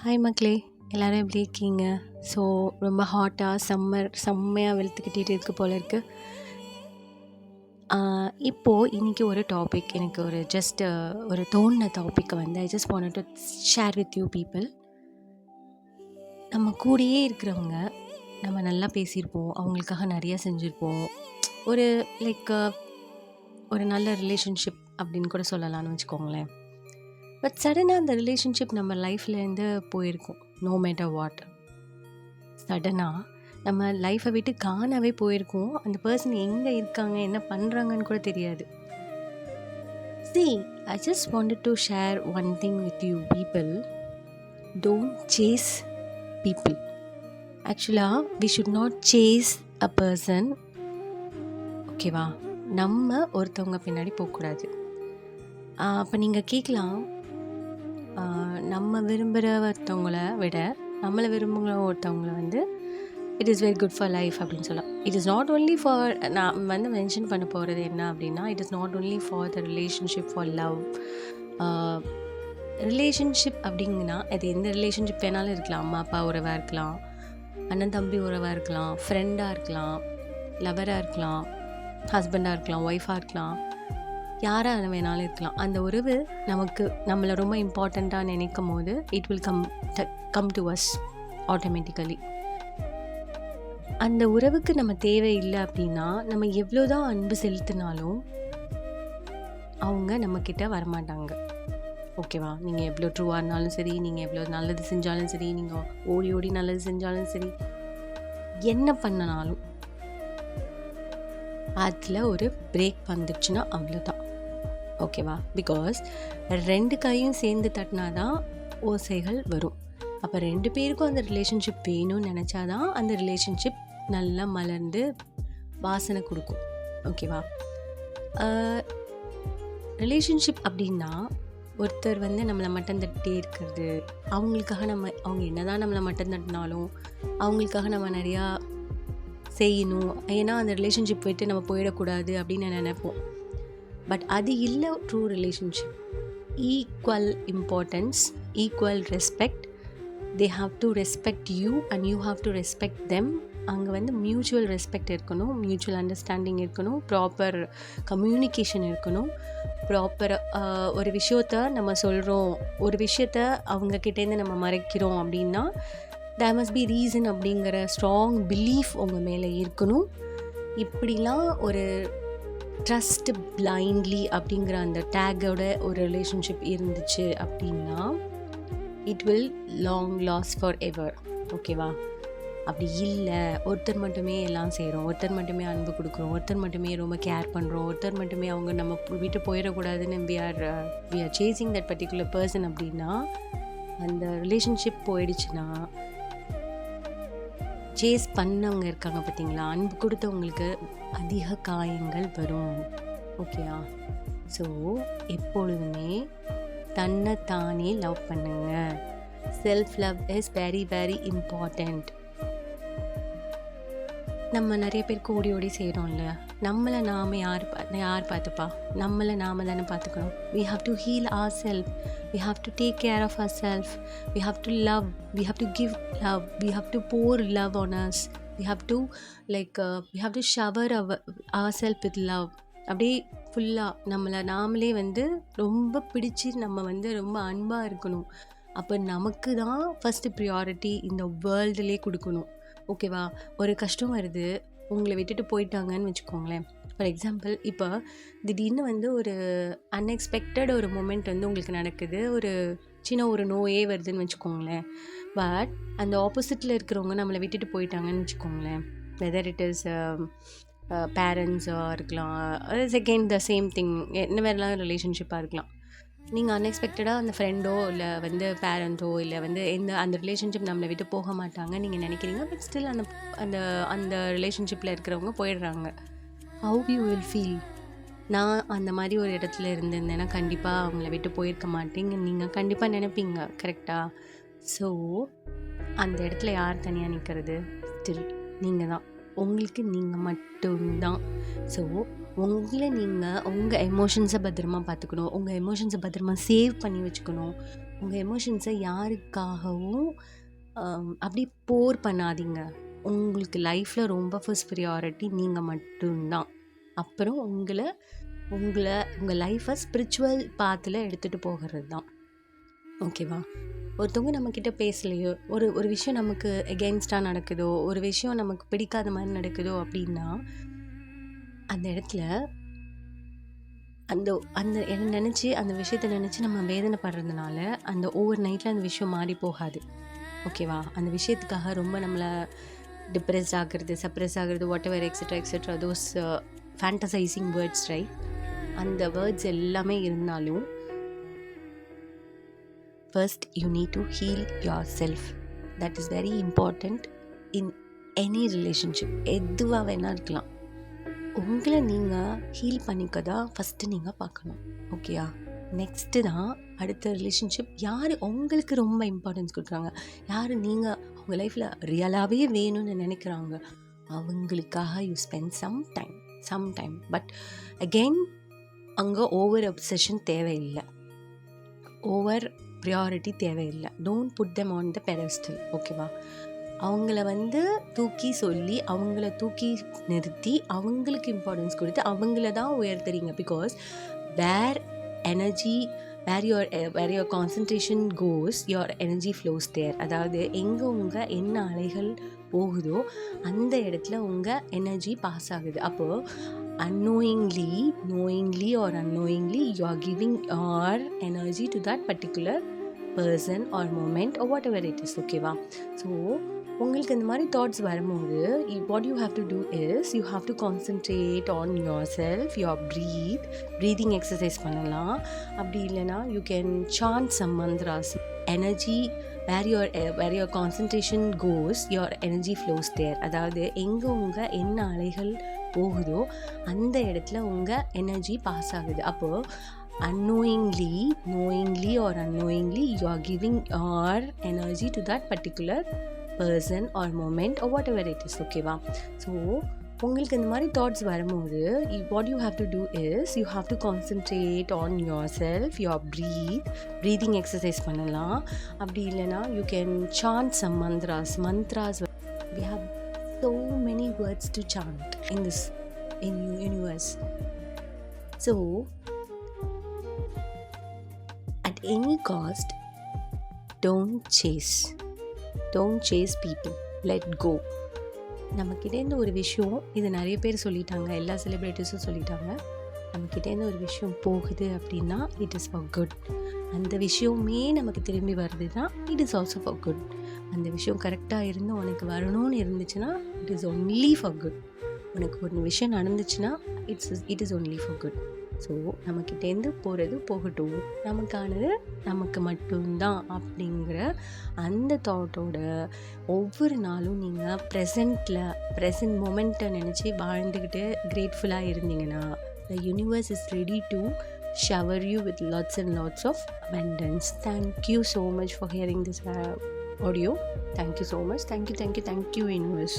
Hi மக்களே! எல்லாரும் எப்படி இருக்கீங்க? ஸோ ரொம்ப ஹாட்டாக செம்மையாக வெளுத்துக்கிட்டே இருக்கு போல இருக்கு. இன்னைக்கு ஒரு டாபிக் எனக்கு ஒரு தோணுன டாப்பிக்கை வந்து I just wanted to share with you people. நம்ம கூடயே இருக்கிறவங்க, நம்ம நல்லா பேசியிருப்போம், அவங்களுக்காக நிறைய செஞ்சுருப்போம். ஒரு லைக் ஒரு நல்ல ரிலேஷன்ஷிப் அப்படின்னு கூட சொல்லலாம்னு வச்சுக்கோங்களேன். பட் சடனாக அந்த ரிலேஷன்ஷிப் நம்ம லைஃப்லேருந்து போயிருக்கும். நோ மேட்டர் வாட், சடனாக நம்ம லைஃப்பை விட்டு காணாவே போயிருக்கோம். அந்த பர்சன் எங்கே இருக்காங்க, என்ன பண்ணுறாங்கன்னு கூட தெரியாது. See, I just wanted to share one thing with you people. Don't chase people. Actually, we should not chase a person. ஓகேவா? நம்ம ஒருத்தவங்க பின்னாடி போகக்கூடாது. அப்போ நீங்கள் கேட்கலாம், நம்ம விரும்புகிற ஒருத்தவங்களை விட நம்மளை விரும்புகிற ஒருத்தவங்களை வந்து it is very good for life அப்படின்னு சொல்லலாம். It is not only for, நான் வந்து மென்ஷன் பண்ண போகிறது என்ன அப்படின்னா, it is not only for the relationship for love. Relationship அப்படிங்கன்னா அது எந்த ரிலேஷன்ஷிப் வேணாலும் இருக்கலாம். அம்மா அப்பா உறவாக இருக்கலாம், அண்ணன் தம்பி உறவாக இருக்கலாம், ஃப்ரெண்டாக இருக்கலாம், லவராக இருக்கலாம், ஹஸ்பண்டாக இருக்கலாம், ஒய்ஃபாக இருக்கலாம், யாராக வேணாலும் இருக்கலாம். அந்த உறவு நம்மளை ரொம்ப இம்பார்ட்டண்ட்டாக நினைக்கும் போது it will come to us automatically. அந்த உறவுக்கு நம்ம தேவையில்லை அப்படின்னா நம்ம எவ்வளோ தான் அன்பு செலுத்தினாலும் அவங்க நம்மக்கிட்ட வரமாட்டாங்க. ஓகேவா? நீங்கள் எவ்வளோ ட்ரூவாக இருந்தாலும் சரி, நீங்கள் எவ்வளோ நல்லது செஞ்சாலும் சரி, நீங்கள் ஓடி ஓடி நல்லது செஞ்சாலும் சரி, என்ன பண்ணனாலும் அதில் ஒரு பிரேக் வந்துடுச்சுன்னா அவ்வளோதான். ஓகேவா? பிகாஸ் ரெண்டு கையும் சேர்ந்து தட்டினா தான் ஓசைகள் வரும். அப்போ ரெண்டு பேருக்கும் அந்த ரிலேஷன்ஷிப் வேணும்னு நினச்சாதான் அந்த ரிலேஷன்ஷிப் நல்லா மலர்ந்து வாசனை கொடுக்கும். ஓகேவா? ரிலேஷன்ஷிப் அப்படின்னா ஒருத்தர் வந்து நம்மளை மட்டம் தட்டிகிட்டே இருக்கிறது, அவங்க என்ன தான் நம்மளை மட்டம் தட்டினாலும் அவங்களுக்காக நம்ம நிறையா செய்யணும், ஏன்னா அந்த ரிலேஷன்ஷிப் விட்டு நம்ம போயிடக்கூடாது அப்படின்னு நினைப்போம். பட் அது இல்லை true relationship. Equal importance, equal respect. They have to respect you and you have to respect them. அங்கே வந்து மியூச்சுவல் ரெஸ்பெக்ட் இருக்கணும், மியூச்சுவல் அண்டர்ஸ்டாண்டிங் இருக்கணும், ப்ராப்பர் கம்யூனிகேஷன் இருக்கணும். ப்ராப்பர் ஒரு விஷயத்த நம்ம சொல்கிறோம், ஒரு விஷயத்த அவங்கக்கிட்டேருந்து நம்ம மறைக்கிறோம் அப்படின்னா தேர் மஸ்ட் பி ரீசன் அப்படிங்கிற ஸ்ட்ராங் பிலீஃப் உங்கள் மேலே இருக்கணும். இப்படிலாம் ஒரு ட்ரஸ்ட் பிளைண்ட்லி அப்படிங்கிற அந்த டேக்கோட ஒரு ரிலேஷன்ஷிப் இருந்துச்சு அப்படின்னா it will long last for ever. ஓகேவா? அப்படி இல்லை, ஒருத்தர் மட்டுமே எல்லாம் செய்கிறோம், ஒருத்தர் மட்டுமே அன்பு கொடுக்குறோம், ஒருத்தர் மட்டுமே ரொம்ப கேர் பண்ணுறோம், ஒருத்தர் மட்டுமே அவங்க நம்ம விட்டு போயிடக்கூடாதுன்னு we are chasing that particular person அப்படின்னா அந்த ரிலேஷன்ஷிப் போயிடுச்சுன்னா சேஸ் பண்ணவங்க இருக்காங்க பார்த்தீங்களா, அன்பு கொடுத்தவங்களுக்கு அதிக காயங்கள் வரும். ஓகேயா? ஸோ எப்பொழுதுமே தன்னைத்தானே லவ் பண்ணுங்க. Self love is very very important. நம்ம நிறைய பேருக்கு ஓடி ஓடி செய்கிறோம்ல, நம்மளை நாம் யார் பார்த்துப்பா? நம்மளை நாம் தானே பார்த்துக்கணும். we have to heal ourselves, we have to take care of ourselves, we have to love, we have to give love, we have to pour love on us, we have to we have to shower ourselves with love. அப்படியே ஃபுல்லாக நம்மளை நாமளே வந்து ரொம்ப பிடிச்சி நம்ம வந்து ரொம்ப அன்பாக இருக்கணும். அப்போ நமக்கு தான் ஃபஸ்ட்டு ப்ரியாரிட்டி இந்த வேர்ல்டுலே கொடுக்கணும். ஓகேவா? ஒரு கஷ்டம் வருது, உங்களை விட்டுட்டு போயிட்டாங்கன்னு வச்சுக்கோங்களேன். ஃபார் எக்ஸாம்பிள், இப்போ திடீர்னு வந்து ஒரு அன்எக்ஸ்பெக்டட் ஒரு மொமெண்ட் வந்து உங்களுக்கு நடக்குது, ஒரு சின்ன ஒரு நோயே வருதுன்னு வச்சுக்கோங்களேன். பட் அந்த ஆப்போசிட்டில் இருக்கிறவங்க நம்மளை விட்டுட்டு போயிட்டாங்கன்னு வச்சுக்கோங்களேன். வெதர் இட் இஸ் பேரண்ட்ஸாக இருக்கலாம், செகண்ட் த சேம் திங், என்ன மாதிரிலாம் ரிலேஷன்ஷிப்பாக இருக்கலாம். நீங்கள் அன்எக்ஸ்பெக்டடாக அந்த ஃப்ரெண்டோ இல்லை வந்து பேரண்ட்டோ இல்லை வந்து அந்த ரிலேஷன்ஷிப் நம்மளை விட்டு போக மாட்டாங்க நீங்கள் நினைக்கிறீங்க. பட் ஸ்டில் அந்த அந்த ரிலேஷன்ஷிப்பில் இருக்கிறவங்க போயிடுறாங்க. How you will feel? நான் அந்த மாதிரி ஒரு இடத்துல இருந்திருந்தேன்னா கண்டிப்பாக அவங்கள விட்டு போயிருக்க மாட்டேங்க நீங்கள் கண்டிப்பாக நினைப்பீங்க. கரெக்டாக? ஸோ அந்த இடத்துல யார் தனியாக நிற்கிறது? ஸ்டில் நீங்கள் தான். உங்களுக்கு நீங்கள் மட்டும்தான். ஸோ உங்கள் எமோஷன்ஸை பத்திரமா பார்த்துக்கணும், உங்கள் எமோஷன்ஸை பத்திரமா சேவ் பண்ணி வச்சுக்கணும். உங்கள் எமோஷன்ஸை யாருக்காகவும் அப்படி போர் பண்ணாதீங்க. உங்களுக்கு லைஃப்பில் ரொம்ப ஃபர்ஸ்ட் ப்ரியாரிட்டி நீங்கள் மட்டும்தான். அப்புறம் உங்கள் லைஃப்பை ஸ்பிரிச்சுவல் பாத்தில் எடுத்துகிட்டு போகிறது தான். ஓகேவா? ஒருத்தவங்க நம்மக்கிட்ட பேசலையோ, ஒரு விஷயம் நமக்கு எகெயின்ஸ்டாக நடக்குதோ, ஒரு விஷயம் நமக்கு பிடிக்காத மாதிரி நடக்குதோ அப்படின்னா, அந்த இடத்துல அந்த நினச்சி அந்த விஷயத்தை நினச்சி நம்ம வேதனைப்படுறதுனால அந்த ஓவர் நைட்டில் அந்த விஷயம் மாறி போகாது. ஓகேவா? அந்த விஷயத்துக்காக ரொம்ப நம்மளை டிப்ரெஸ் ஆகிறது, சப்ரெஸ் ஆகிறது, whatever etcetera those fantasising words, right? அந்த வேர்ட்ஸ் எல்லாமே இருந்தாலும் first you need to heal yourself. That is very important in any relationship. எதுவாக வேணால் இருக்கலாம். உங்களை நீங்கள் ஹீல் பண்ணிக்க தான் ஃபஸ்ட்டு நீங்கள் பார்க்கணும். ஓகேயா? நெக்ஸ்ட்டு தான் அடுத்த ரிலேஷன்ஷிப். யார் உங்களுக்கு ரொம்ப இம்பார்ட்டன்ஸ் கொடுக்குறாங்க, யார் நீங்கள் உங்கள் லைஃப்பில் ரியலாகவே வேணும்னு நினைக்கிறாங்க, அவங்களுக்காக you spend some time. But again அங்கே ஓவர் அப்சஷன் தேவையில்லை, ஓவர் ப்ரியாரிட்டி தேவையில்லை. Don't put them on the pedestal. ஓகேவா? அவங்கள தூக்கி சொல்லி, அவங்கள தூக்கி நிறுத்தி, அவங்களுக்கு இம்பார்ட்டன்ஸ் கொடுத்து அவங்கள தான் உயர்த்துறீங்க. Because where your concentration goes, your energy flows there. அதாவது எங்கே உங்கள் என்ன அலைகள் போகுதோ அந்த இடத்துல உங்கள் எனர்ஜி பாஸ் ஆகுது. அப்போது knowingly or unknowingly you are giving your energy to that particular person or moment or whatever it is. ஓகேவா? ஸோ உங்களுக்கு இந்த மாதிரி தாட்ஸ் வரும்போது what you have to do is you have to concentrate on yourself, your breathing exercise பண்ணலாம். அப்படி இல்லைனா you can chant some mantras. Energy where your concentration goes, your energy flows there. அதாவது எங்கே உங்கள் என்ன அலைகள் போகுதோ அந்த இடத்துல உங்கள் எனர்ஜி பாஸ் ஆகுது. அப்போது knowingly or unknowingly you are giving your energy to that particular person or moment or whatever it is. ஓகேவா? ஸோ உங்களுக்கு இந்த மாதிரி தாட்ஸ் வரும்போது what you have to do is you have to concentrate on yourself, your breathing exercise பண்ணலாம். அப்படி இல்லைனா you can chant some mantras. We have so many words to chant in universe. So at any cost, don't chase people. Let go. நம்மக்கிட்டேருந்து ஒரு விஷயம், இது நிறைய பேர் சொல்லிட்டாங்க, எல்லா செலிப்ரிட்டிஸும் சொல்லிட்டாங்க, நம்மக்கிட்டேருந்து ஒரு விஷயம் போகுது அப்படின்னா இட் இஸ் ஃபார் குட். அந்த விஷயமே நமக்கு திரும்பி வருதுன்னா it is also for good. அந்த விஷயம் கரெக்டாக இருந்து உனக்கு வரணும்னு இருந்துச்சுன்னா it is only for good. உனக்கு ஒரு விஷயம் நடந்துச்சுன்னா it is only for good. So நம்மக்கிட்டேருந்து போகிறது போகட்டும், நமக்கானது நமக்கு மட்டும்தான் அப்படிங்கிற அந்த தாட்டோட ஒவ்வொரு நாளும் நீங்கள் ப்ரெசன்ட் மொமெண்ட்டை நினச்சி வாழ்ந்துக்கிட்டு கிரேட்ஃபுல்லாக இருந்தீங்கன்னா the universe is ready to shower you with lots and lots of abundance. Thank you so much for hearing this audio. Thank you so much. Thank you universe.